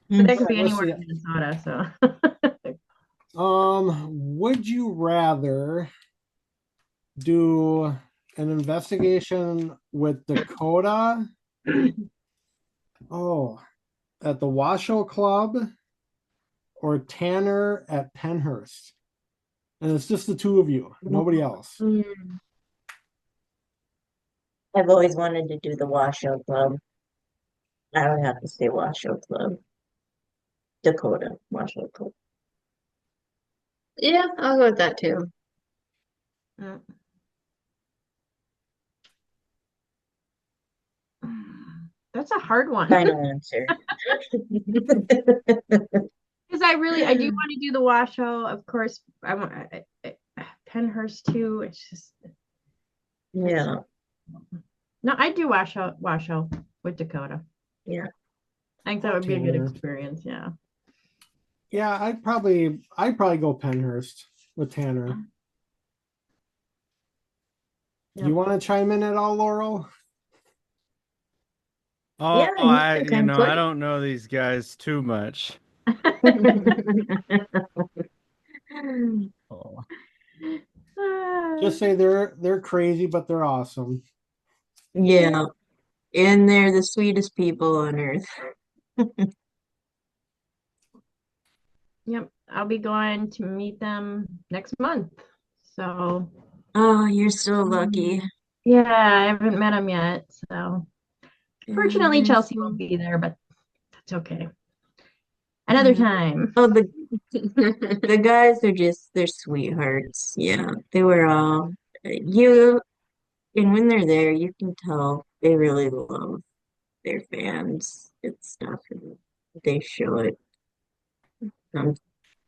A: that could be anywhere in Minnesota.
C: So, would you rather do an investigation with Dakota? Oh, at the Washoe Club or Tanner at Penhurst? And it's just the two of you, nobody else.
B: I've always wanted to do the Washoe Club. I would have to say Washoe Club. Dakota, Washoe Club.
D: Yeah, I'll go with that too.
A: That's a hard one.
B: Final answer.
A: Because I do want to do the Washoe. Of course, I want Pennhurst too. It's just
B: Yeah,
A: no, I do Washoe with Dakota.
B: yeah.
A: I think that would be a good
C: Tanner.
A: experience. Yeah.
C: Yeah, I'd probably go Pennhurst with Tanner. Do you
A: Yep.
C: want to chime in at all, Laurel?
E: Oh,
B: Yeah, you can
E: I
B: play.
E: don't know these guys too much. Oh.
C: Just say they're crazy, but they're awesome.
B: Yeah, and they're the sweetest people on earth.
A: Yep. I'll be going to meet them next month. So
B: Oh, you're so lucky.
A: yeah, I haven't met them yet. So
B: Yeah,
A: fortunately,
B: they're
A: Chelsea
B: so-
A: won't be there, but that's okay. Another time.
B: Oh, the guys are just they're sweethearts. Yeah, they were all you, and when they're there, you can tell they really love their fans and stuff, and they show it. Um,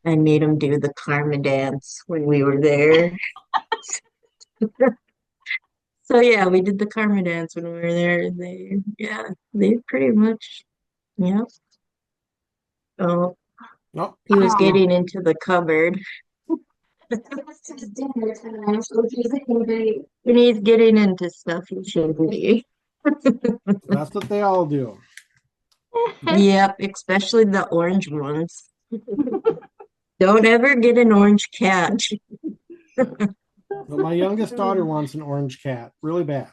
B: I made them do the karma dance when we were there. So yeah, we did the karma dance when we were there. They pretty much, yeah. Oh,
C: Oh,
B: he was
A: Oh,
B: getting into the cupboard. When he's getting into stuff, he shouldn't be.
C: that's what they all do.
B: Yep, especially the orange ones. Don't ever get an orange cat.
C: But my youngest daughter wants an orange cat, really bad.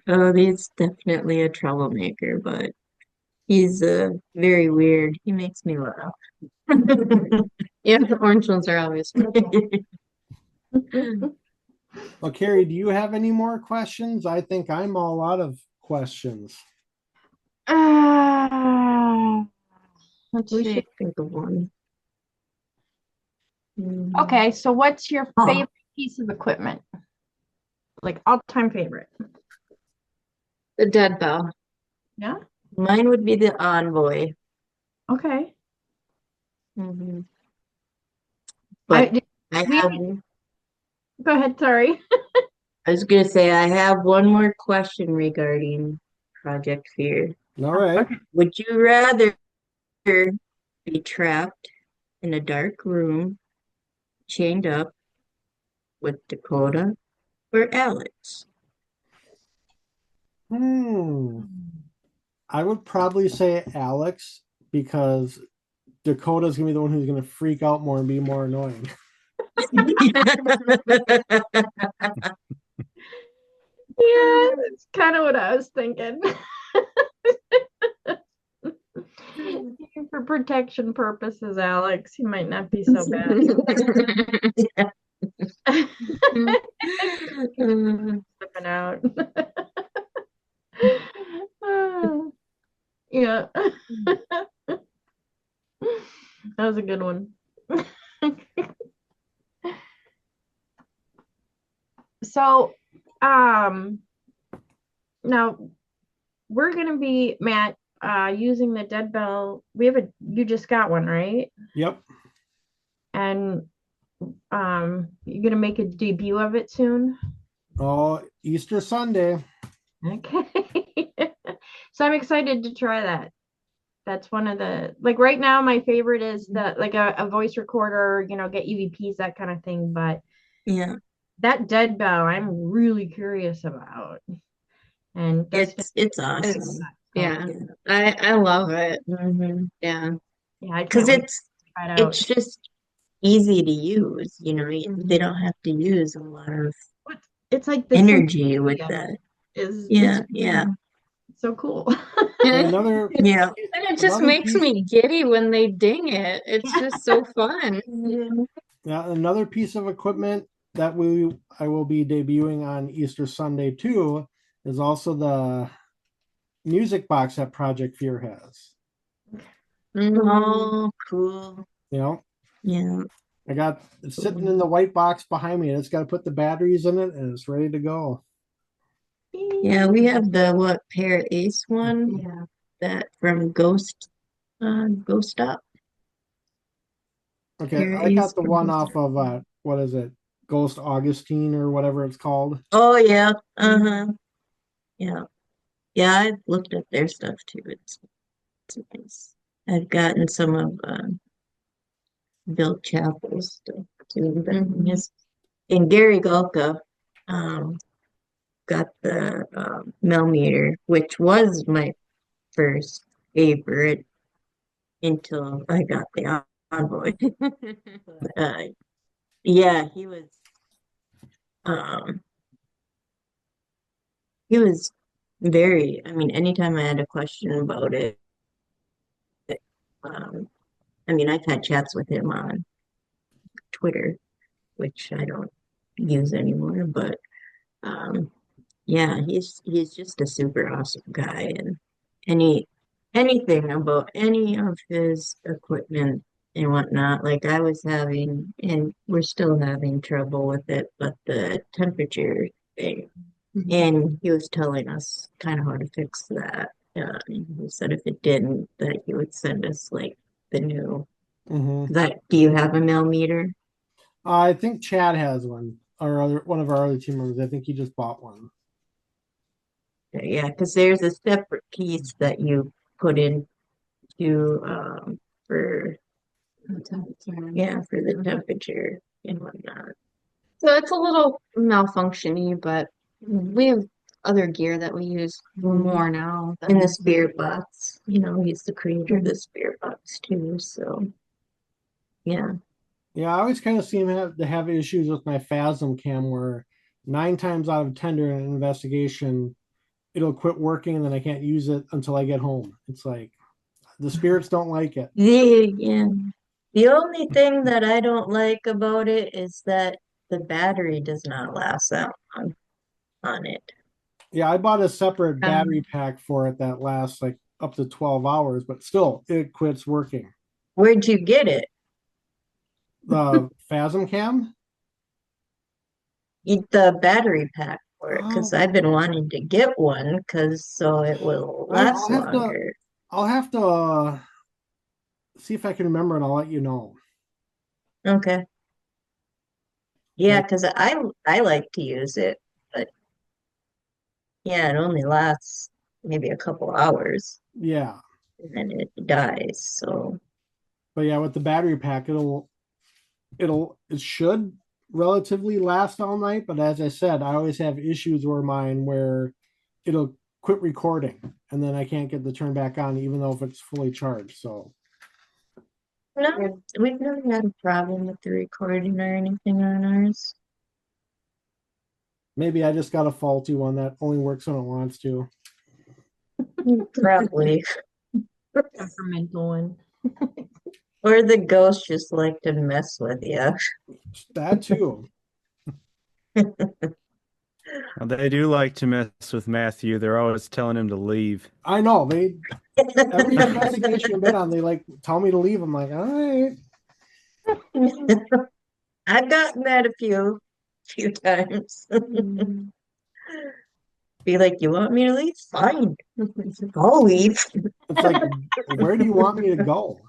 B: Oh, he's definitely a troublemaker, but he's very weird. He makes me laugh.
D: Yeah, the orange ones are always fun.
C: Well, Carrie, do you have any more questions? I think I'm all out of questions.
A: let's
B: We
A: see.
B: should think of one.
A: Okay, so what's your
B: Oh,
A: favorite piece of equipment? Like all-time favorite?
D: The dead bell.
A: Yeah.
B: mine would be the envoy.
A: Okay.
B: Mhm.
A: I
B: But
A: did
B: I
A: we
B: have,
A: go ahead, sorry.
B: I was gonna say I have one more question regarding Project Fear.
C: All right.
A: Okay.
B: Would you rather be trapped in a dark room, chained up with Dakota or Alex?
C: I would probably say Alex because Dakota's gonna be the one who's gonna freak out more and be more annoying.
A: Yeah, that's kind of what I was thinking. For protection purposes, Alex, he might not be so bad. Slipping out. Yeah, that was a good one. So, now we're gonna be Matt using the dead bell. You just got one, right?
C: Yep.
A: And you're gonna make a debut of it soon.
C: Oh, Easter Sunday.
A: Okay. So I'm excited to try that. That's one of the like right now my favorite is the like a voice recorder, get EVPs, that kind of thing. But
B: Yeah,
A: that dead bell, I'm really curious about. And that's
B: it's awesome.
D: Yeah, I love it.
B: Hmm.
D: Yeah.
A: yeah, I
B: Because
A: can't wait to try it out.
B: it's just easy to use, they don't have to use a lot of
A: It's like the
B: energy with
A: simplicity of
B: that.
A: it is
B: Yeah,
A: it's
B: yeah,
A: so cool.
C: And
D: And
C: another
B: yeah.
D: it just
C: another
D: makes
C: piece
D: me giddy when they ding it. It's just so fun.
C: yeah, another piece of equipment that I will be debuting on Easter Sunday too is also the music box that Project Fear has.
B: Oh, cool.
C: You know,
B: Yeah.
C: it's sitting in the white box behind me, and it's got to put the batteries in it, and it's ready to go.
B: Yeah, we have the Pear Ace one.
A: Yeah.
B: that from Ghost Up.
C: Okay, I
B: Carries
C: got the
B: from
C: one
B: Ghost
C: off
B: Up.
C: of what is it? Ghost Augustine or whatever it's called.
B: Oh yeah, uh-huh. Yeah. Yeah, I've looked at their stuff too. It's nice. I've gotten some of Bill Chappell's stuff too. And Gary Golka um got the millimeter, which was my first favorite until I got the Envoy. uh, yeah, um he was very, I mean, anytime I had a question about it, um I mean, I've had chats with him on Twitter, which I don't use anymore, but um yeah, he's just a super awesome guy, and any anything about any of his equipment and whatnot, like I was having, and we're still having trouble with it, but the temperature thing, and he was telling us kind of how to fix that. He said if it didn't, that he would send us like the new.
C: Hmm.
B: That, do you have a millimeter?
C: I think Chad has one, or one of our other team members. I think he just bought one.
B: Yeah, because there's a separate piece that you put in to for yeah, for the temperature and whatnot.
D: So it's a little malfunctiony, but we have other gear that we use more now
B: In
D: than
B: the spirit box, he's the creator of the spirit box too. So yeah.
C: Yeah, I always kind of seem to have issues with my Phasm cam where 9 times out of 10 during an investigation, it'll quit working and then I can't use it until I get home. It's like the spirits don't like it.
B: Yeah. The only thing that I don't like about it is that the battery does not last that long on it.
C: Yeah, I bought a separate
D: um,
C: battery pack for it that lasts like up to 12 hours, but still it quits working.
B: Where'd you get it?
C: The Phasm cam?
B: Eat the battery pack for it, because
C: Oh,
B: I've been wanting to get one because so it will
C: I'll
B: last
C: have to
B: longer.
C: I'll have to see if I can remember and I'll let you know.
B: Okay. Yeah,
C: Okay.
B: because I like to use it, but yeah, it only lasts maybe a couple hours
C: Yeah.
B: and then it dies. So
C: But yeah, with the battery pack, it should relatively last all night, but as I said, I always have issues where mine where it'll quit recording and then I can't get the turn back on even though if it's fully charged. So
B: no, we've never had a problem with the recording or anything on ours.
C: maybe I just got a faulty one that only works when it wants to.
B: Probably.
A: Temperamental one.
B: Or the ghosts just like to mess with you.
C: That too.
E: Now, they do like to mess with Matthew. They're always telling him to leave.
C: I know every investigation I've been on, they like tell me to leave. I'm like, all right.
B: I've gotten that a few times. Be like, you want me to leave? Fine. I'll leave.
C: It's like, where do you want me to go?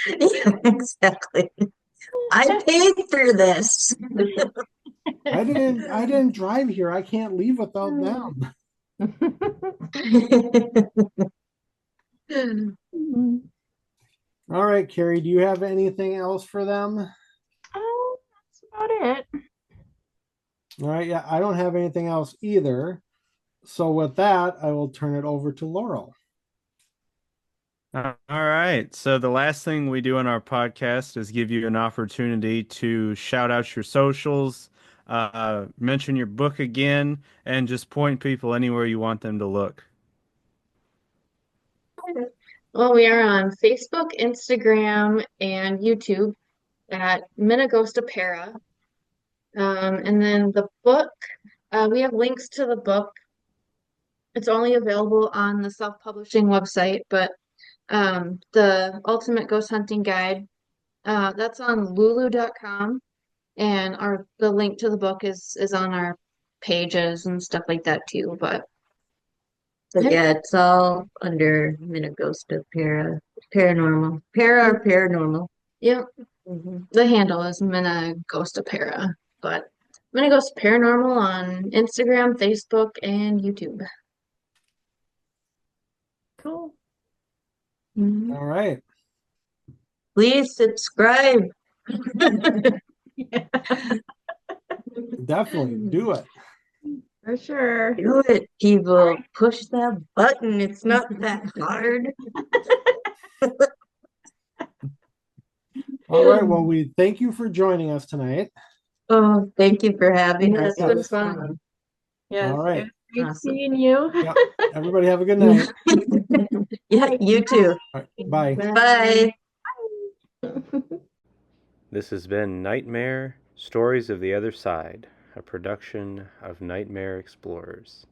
B: Yeah, exactly. I paid for this.
C: I didn't drive here. I can't leave without them. All right, Carrie, do you have anything else for them?
A: Oh, that's about it.
C: All right, yeah, I don't have anything else either. So with that, I will turn it over to Laurel.
E: All right. So the last thing we do on our podcast is give you an opportunity to shout out your socials, mention your book again, and just point people anywhere you want them to look.
D: well, we are on Facebook, Instagram, and YouTube at Minne-Ghosta Para. And then the book, we have links to the book. It's only available on the self-publishing website, but the Ultimate Ghost Hunting Guide, that's on lulu.com, and the link to the book is on our pages and stuff like that too. But
B: But yeah, it's all under Minne-Ghosta Paranormal. Para or Paranormal.
D: Yep.
B: Mhm.
D: The handle is Minne-Ghosta Para, but Minne-Ghosta Paranormal on Instagram, Facebook, and YouTube.
A: Cool.
D: Mhm.
C: All right.
B: Please subscribe.
C: Definitely do it.
A: For sure.
B: Do it, people. Push that button. It's not that hard.
C: All right. Well, we thank you for joining us tonight.
B: Oh, thank you for having us.
D: It's
B: It
D: been
B: was
D: fun.
B: fun.
A: Yes,
C: All right.
A: it was great
B: Awesome.
A: seeing you.
C: Yep. Everybody have a good night.
B: Yeah, you too.
C: All right. Bye.
B: Bye.
E: This has been Nightmare Stories of the Other Side, a production of Nightmare Explorers.